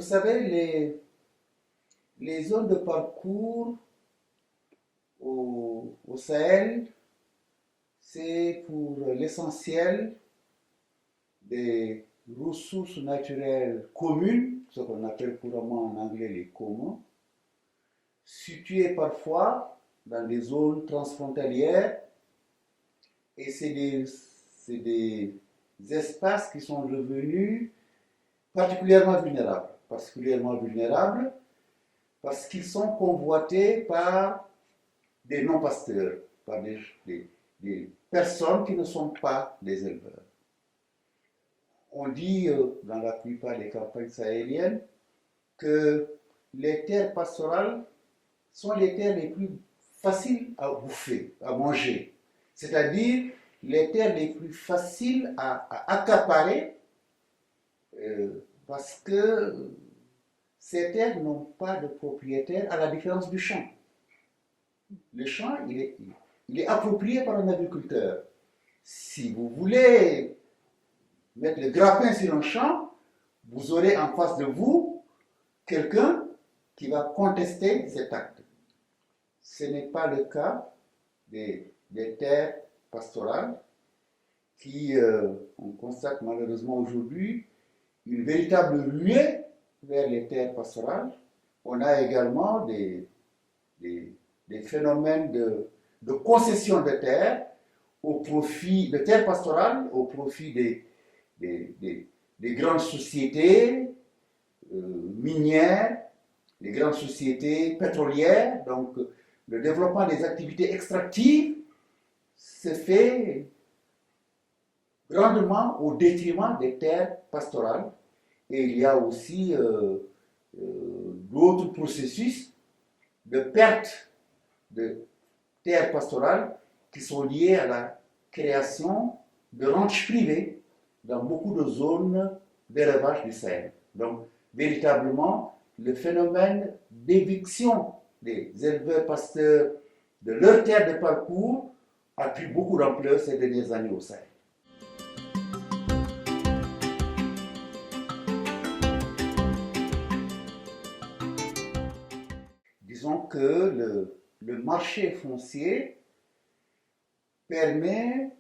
savez, les zones de parcours au Sahel, c'est pour l'essentiel des ressources naturelles communes, ce qu'on appelle couramment en anglais les communs, situées parfois dans des zones transfrontalières, et c'est des espaces qui sont devenus particulièrement vulnérables parce qu'ils sont convoités par des non-pasteurs, par des personnes qui ne sont pas des éleveurs. On dit dans la plupart des campagnes sahéliennes que les terres pastorales sont les terres les plus faciles à bouffer, à manger. C'est-à-dire les terres les plus faciles à accaparer parce que ces terres n'ont pas de propriétaire à la différence du champ. Le champ, il est approprié par un agriculteur. Si vous voulez mettre le grappin sur un champ, vous aurez en face de vous quelqu'un qui va contester cet acte. Ce n'est pas le cas des terres pastorales qui, on constate malheureusement aujourd'hui, une véritable ruée vers les terres pastorales. On a également des phénomènes de concession de terres de terres pastorales au profit des grandes sociétés minières, les grandes sociétés pétrolières. Donc, le développement des activités extractives se fait grandement au détriment des terres pastorales. Et il y a aussi d'autres processus de perte de terres pastorales qui sont liés à la création de ranchs privés dans beaucoup de zones d'élevage du Sahel. Donc, véritablement, le phénomène d'éviction des éleveurs pasteurs de leurs terres de parcours a pris beaucoup d'ampleur ces dernières années au Sahel. Disons que le marché foncier permet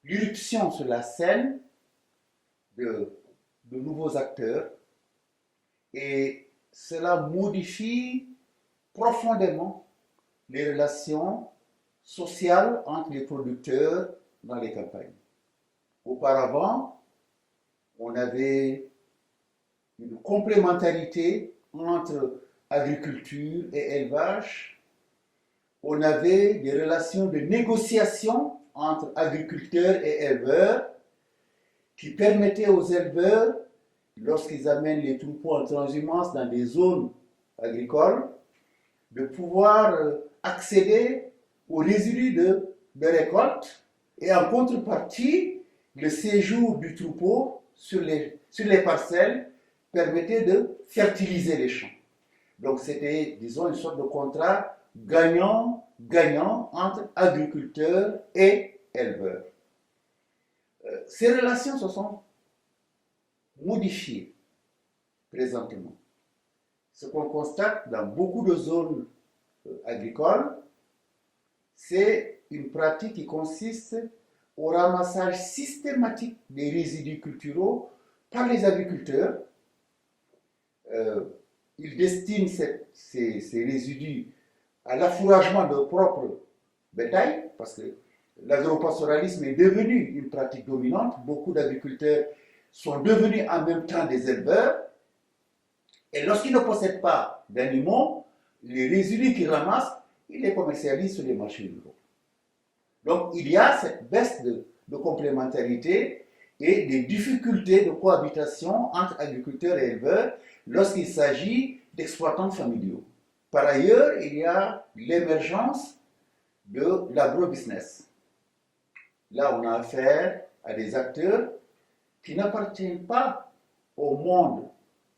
l'irruption sur la scène de nouveaux acteurs et cela modifie profondément les relations sociales entre les producteurs dans les campagnes. Auparavant, on avait une complémentarité entre agriculture et élevage. On avait des relations de négociation entre agriculteurs et éleveurs qui permettaient aux éleveurs, lorsqu'ils amènent les troupeaux en transhumance dans des zones agricoles, de pouvoir accéder aux résidus de récolte et en contrepartie, le séjour du troupeau sur les parcelles permettait de fertiliser les champs. Donc c'était, disons, une sorte de contrat gagnant-gagnant entre agriculteurs et éleveurs. Ces relations se sont modifiées présentement. Ce qu'on constate dans beaucoup de zones agricoles, c'est une pratique qui consiste au ramassage systématique des résidus culturaux par les agriculteurs. Ils destinent ces résidus à l'affouragement de leur propre bétail, parce que l'agropastoralisme est devenu une pratique dominante. Beaucoup d'agriculteurs sont devenus en même temps des éleveurs. Et lorsqu'ils ne possèdent pas d'animaux, les résidus qu'ils ramassent, ils les commercialisent sur les marchés ruraux. Donc il y a cette baisse de complémentarité et des difficultés de cohabitation entre agriculteurs et éleveurs lorsqu'il s'agit d'exploitants familiaux. Par ailleurs, il y a l'émergence de l'agrobusiness. Là, on a affaire à des acteurs qui n'appartiennent pas au monde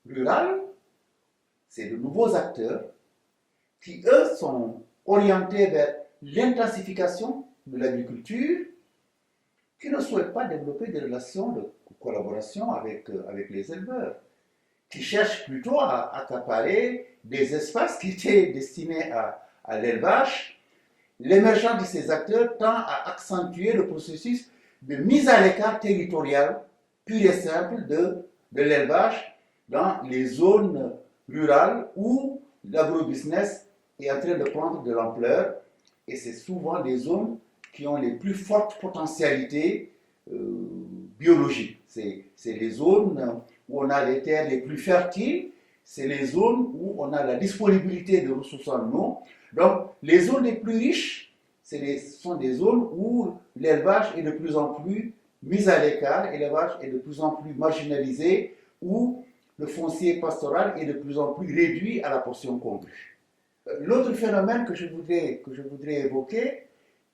rural. C'est de nouveaux acteurs qui, eux, sont orientés vers l'intensification de l'agriculture qui ne souhaitent pas développer des relations de collaboration avec les éleveurs, qui cherchent plutôt à accaparer des espaces qui étaient destinés à l'élevage. L'émergence de ces acteurs tend à accentuer le processus de mise à l'écart territorial pur et simple de l'élevage dans les zones rurales où l'agrobusiness est en train de prendre de l'ampleur, et c'est souvent des zones qui ont les plus fortes potentialités biologiques. C'est les zones où on a les terres les plus fertiles, c'est les zones où on a la disponibilité de ressources en eau. Donc, les zones les plus riches, ce sont des zones où l'élevage est de plus en plus mis à l'écart, et l'élevage est de plus en plus marginalisé, où le foncier pastoral est de plus en plus réduit à la portion congrue. L'autre phénomène que je voudrais évoquer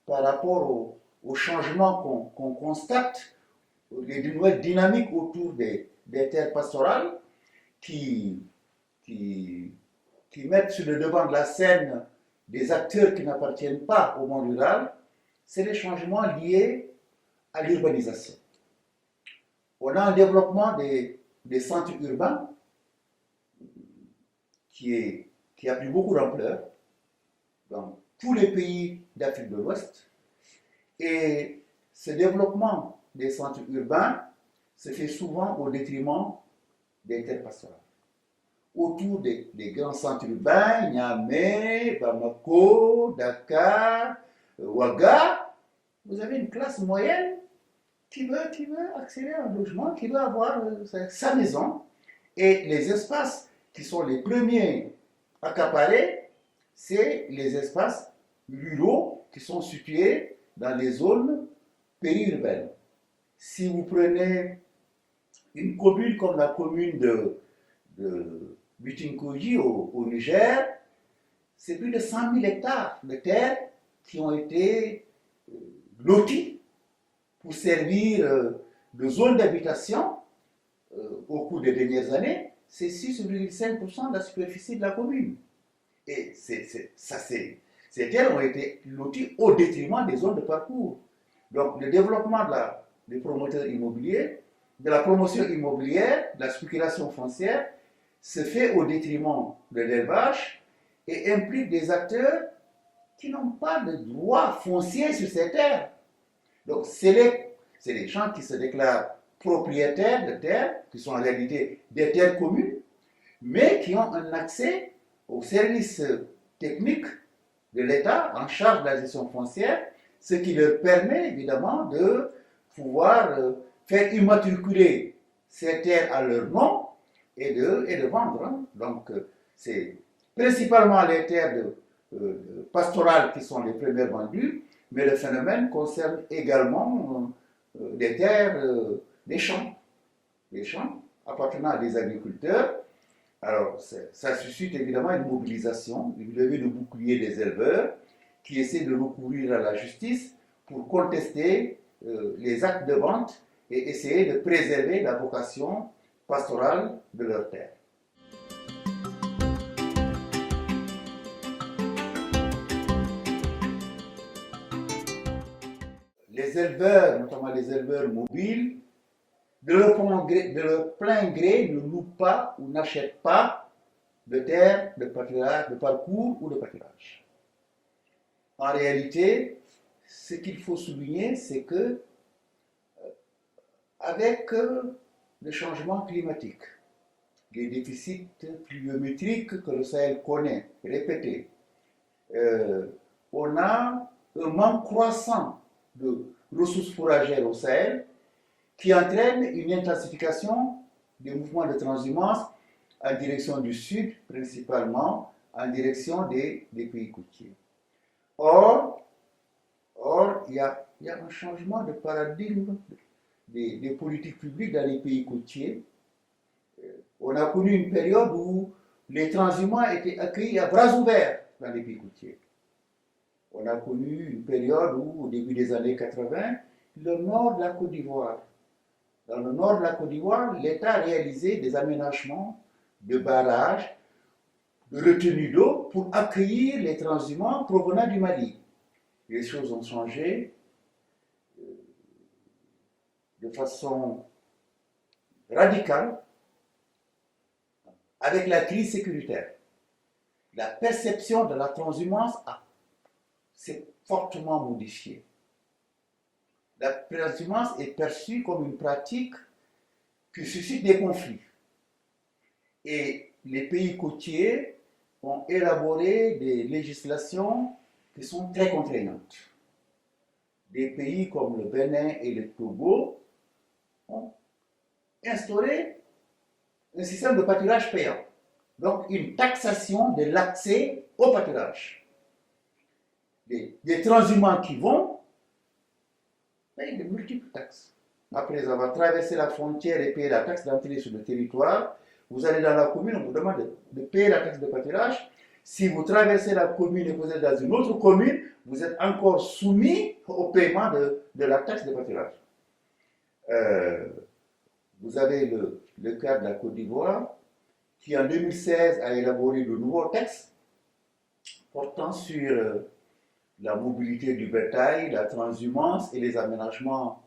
par rapport au changement qu'on constate, les nouvelles dynamiques autour des terres pastorales qui mettent sur le devant de la scène des acteurs qui n'appartiennent pas au monde rural, c'est les changements liés à l'urbanisation. On a un développement des centres urbains qui a pris beaucoup d'ampleur dans tous les pays d'Afrique de l'Ouest. Et ce développement des centres urbains se fait souvent au détriment des terres pastorales. Autour des grands centres urbains, Niamey, Bamako, Dakar, Ouaga, vous avez une classe moyenne qui veut accéder à un logement, qui veut avoir sa maison. Et les espaces qui sont les premiers accaparés, c'est les espaces ruraux qui sont situés dans les zones périurbaines. Si vous prenez une commune comme la commune de Butinkoji au Niger, c'est plus de 100 000 hectares de terre qui ont été lotis pour servir de zone d'habitation au cours des dernières années. C'est 6,5% de la superficie de la commune. Et ces terres ont été loties au détriment des zones de parcours. Donc le développement des promoteurs immobiliers, de la promotion immobilière, de la spéculation foncière, se fait au détriment de l'élevage et implique des acteurs qui n'ont pas de droit foncier sur ces terres. Donc c'est les gens qui se déclarent propriétaires de terres, qui sont en réalité des terres communes, mais qui ont un accès aux services techniques de l'État en charge de la gestion foncière, ce qui leur permet évidemment de pouvoir faire immatriculer ces terres à leur nom et de vendre. Donc c'est principalement les terres pastorales qui sont les premières vendues, mais le phénomène concerne également des terres, des champs appartenant à des agriculteurs. Alors, ça suscite évidemment une mobilisation, une levée de bouclier des éleveurs qui essaient de recourir à la justice pour contester les actes de vente et essayer de préserver la vocation pastorale de leurs terres. Les éleveurs, notamment les éleveurs mobiles, de leur plein gré, ne louent pas ou n'achètent pas de terres de pâturage, de parcours ou de pâturage. En réalité, ce qu'il faut souligner, c'est que avec le changement climatique, les déficits pluviométriques que le Sahel connaît, répétés, on a un manque croissant de ressources fourragères au Sahel qui entraîne une intensification des mouvements de transhumance en direction du sud, principalement en direction des pays côtiers. Or, il y a un changement de paradigme des politiques publiques dans les pays côtiers. On a connu une période où les transhumants étaient accueillis à bras ouverts dans les pays côtiers. On a connu une période où, au début des années 80, le nord de la Côte d'Ivoire, dans le nord de la Côte d'Ivoire, l'État a réalisé des aménagements de barrages, de retenues d'eau pour accueillir les transhumants provenant du Mali. Les choses ont changé. de façon radicale avec la crise sécuritaire. La perception de la transhumance s'est fortement modifiée. La transhumance est perçue comme une pratique qui suscite des conflits. Et les pays côtiers ont élaboré des législations qui sont très contraignantes. Des pays comme le Bénin et le Togo ont instauré un système de pâturage payant. Donc une taxation de l'accès au pâturage. Des transhumants qui vont payer de multiples taxes. Après avoir traversé la frontière et payé la taxe d'entrée sur le territoire, vous allez dans la commune, on vous demande de payer la taxe de pâturage. Si vous traversez la commune et vous êtes dans une autre commune, vous êtes encore soumis au paiement de la taxe de pâturage. Vous avez le cas de la Côte d'Ivoire, qui en 2016 a élaboré de nouveaux textes portant sur la mobilité du bétail, la transhumance et les aménagements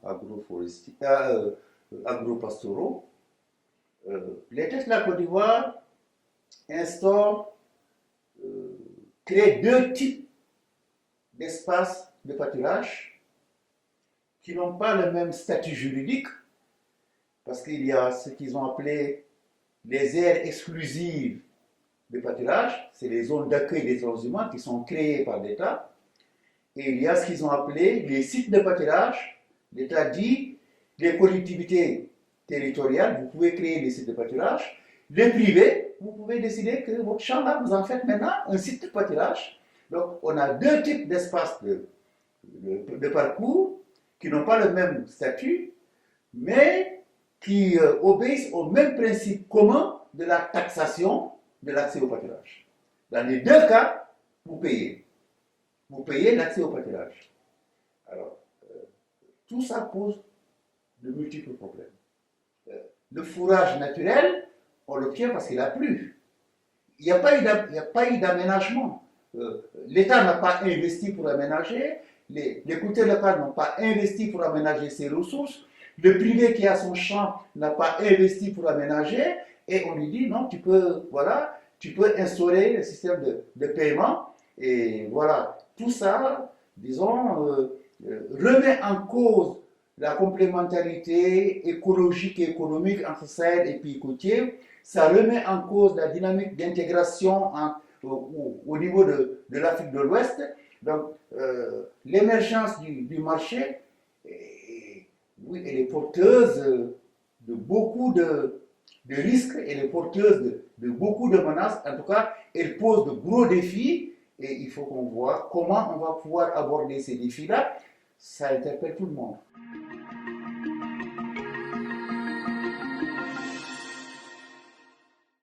agropastoraux. Les textes de la Côte d'Ivoire créent deux types d'espaces de pâturage qui n'ont pas le même statut juridique, parce qu'il y a ce qu'ils ont appelé les aires exclusives de pâturage, c'est les zones d'accueil des transhumants qui sont créées par l'État, et il y a ce qu'ils ont appelé les sites de pâturage. L'État dit, les collectivités territoriales, vous pouvez créer des sites de pâturage, les privés, vous pouvez décider que votre champ là, vous en faites maintenant un site de pâturage. Donc on a deux types d'espaces de parcours qui n'ont pas le même statut, mais qui obéissent au même principe commun de la taxation de l'accès au pâturage. Dans les deux cas, vous payez. Vous payez l'accès au pâturage. Alors, tout ça pose de multiples problèmes. Le fourrage naturel, on l'obtient parce qu'il a plu. Il n'y a pas eu d'aménagement. L'État n'a pas investi pour aménager, les collectivités locales n'ont pas investi pour aménager ses ressources, le privé qui a son champ n'a pas investi pour aménager, et on lui dit non, tu peux instaurer le système de paiement, et voilà, tout ça, disons, remet en cause la complémentarité écologique et économique entre Sahel et pays côtiers. Ça remet en cause la dynamique d'intégration au niveau de l'Afrique de l'Ouest. Donc, l'émergence du marché, oui, elle est porteuse de beaucoup de risques, elle est porteuse de beaucoup de menaces. En tout cas, elle pose de gros défis et il faut qu'on voit comment on va pouvoir aborder ces défis-là. Ça interpelle tout le monde.